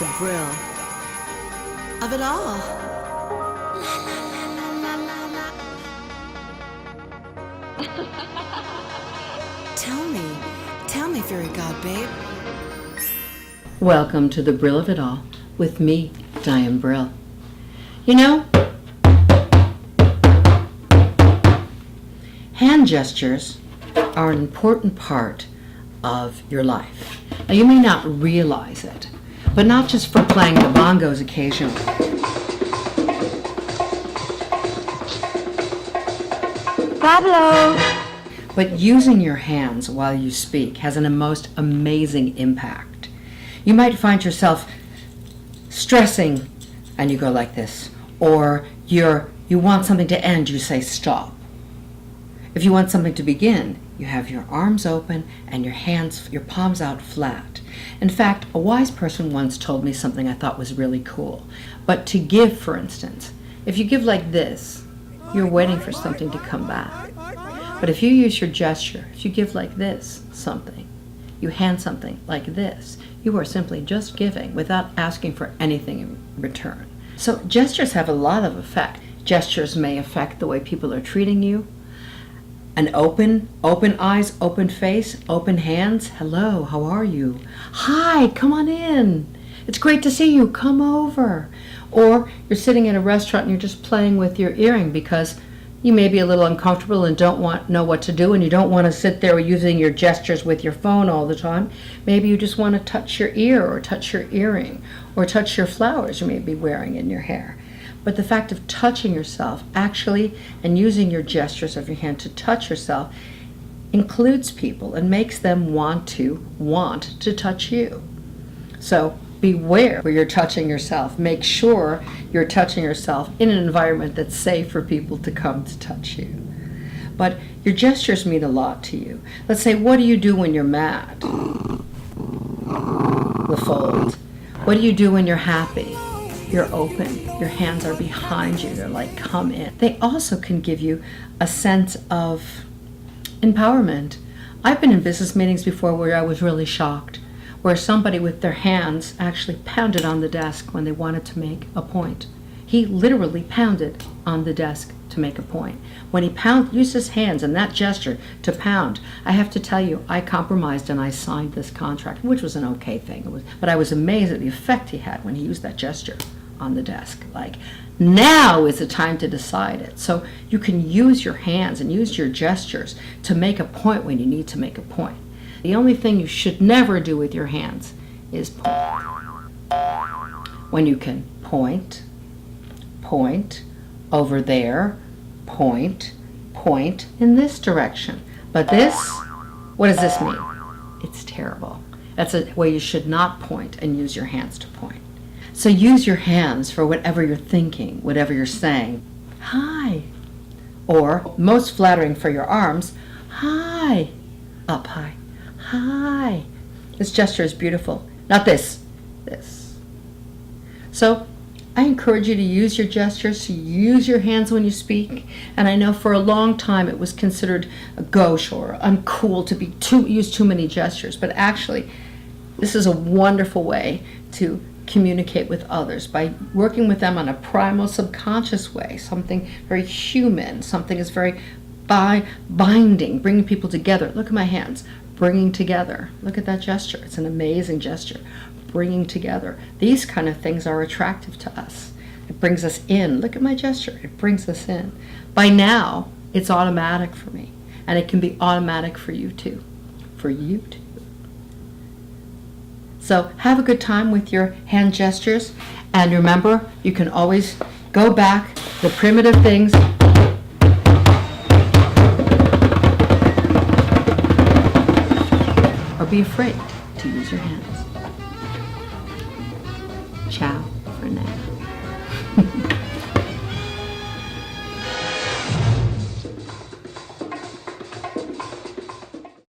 the Brill of it all. Tell me, fairy god babe. Welcome to the Brill of it all with me, Dianne Brill. You know, hand gestures are an important part of your life. Now, you may not realize it, but not just for playing the bongos occasionally. Pablo! But using your hands while you speak has a most amazing impact. You might find yourself stressing and you go like this, or you want something to end, you say stop. If you want something to begin, you have your arms open and your palms out flat. In fact, a wise person once told me something I thought was really cool. But to give, for instance, if you give like this, you're waiting for something to come back. But if you use your gesture, if you give like this something, you hand something like this, you are simply just giving without asking for anything in return. So gestures have a lot of effect. Gestures may affect the way people are treating you. An open eyes, open face, open hands. Hello, how are you? Hi, come on in. It's great to see you. Come over. Or you're sitting in a restaurant and you're just playing with your earring because you may be a little uncomfortable and don't know what to do, and you don't want to sit there using your gestures with your phone all the time. Maybe you just want to touch your ear or touch your earring or touch your flowers you may be wearing in your hair. But the fact of touching yourself actually and using your gestures of your hand to touch yourself includes people and makes them want to touch you. So beware where you're touching yourself. Make sure you're touching yourself in an environment that's safe for people to come to touch you. But your gestures mean a lot to you. Let's say, what do you do when you're mad? The fold. What do you do when you're happy? You're open. Your hands are behind you. They're like, come in. They also can give you a sense of empowerment. I've been in business meetings before where I was really shocked, where somebody with their hands actually pounded on the desk when they wanted to make a point. He literally pounded on the desk to make a point. When he used his hands and that gesture to pound, I have to tell you, I compromised and I signed this contract, which was an okay thing. But I was amazed at the effect he had when he used that gesture on the desk. Like, now is the time to decide it. So you can use your hands and use your gestures to make a point when you need to make a point. The only thing you should never do with your hands is point. When you can point, over there, point in this direction. But this, what does this mean? It's terrible. That's a way you should not point and use your hands to point. So use your hands for whatever you're thinking, whatever you're saying. Hi. Or, most flattering for your arms, hi. Up high. Hi. This gesture is beautiful. Not this. This. So I encourage you to use your gestures, to use your hands when you speak. And I know for a long time it was considered gauche or uncool to use too many gestures. But actually, this is a wonderful way to communicate with others by working with them on a primal subconscious way, something very human, something is very binding, bringing people together. Look at my hands. Bringing together. Look at that gesture. It's an amazing gesture. Bringing together. These kind of things are attractive to us. It brings us in. Look at my gesture. It brings us in. By now, it's automatic for me. And it can be automatic for you too. For you too. So have a good time with your hand gestures. And remember, you can always go back the primitive things. Be afraid to use your hands. Ciao for now.